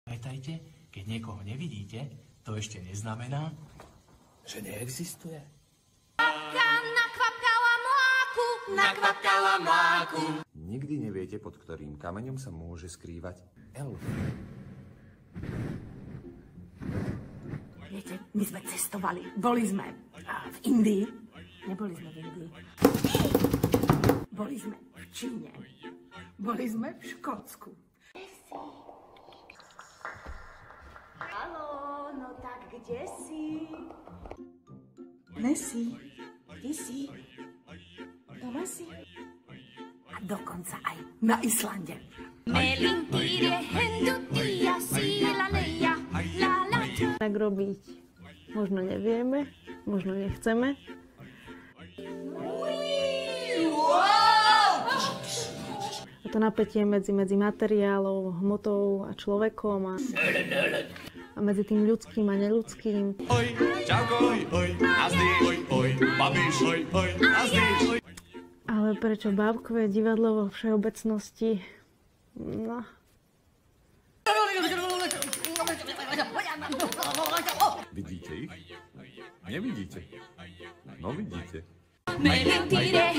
Pamätajte, keď niekoho nevidíte, to ešte neznamená, že neexistuje. Nakvapkala mláku. Nikdy neviete, pod ktorým kameňom sa môže skrývať elf. Viete, my sme cestovali. Boli sme v Indii. Neboli sme v Indii. Boli sme v Číne. Boli sme v Škótsku. Haló, no tak kde si? Nessie, kde si? Doma si? A dokonca aj na Islande. Tak robiť možno nevieme, možno nechceme. A to napätie medzi materiálom, hmotou a človekom a medzi tým ľudským a neľudským. Oj, čauko, oj, nazdý, oj, babiš, oj, nazdý, oj. Ale prečo bábkové divadlo vo všeobecnosti? No. Vidíte ich? Nevidíte? No vidíte. Mentire,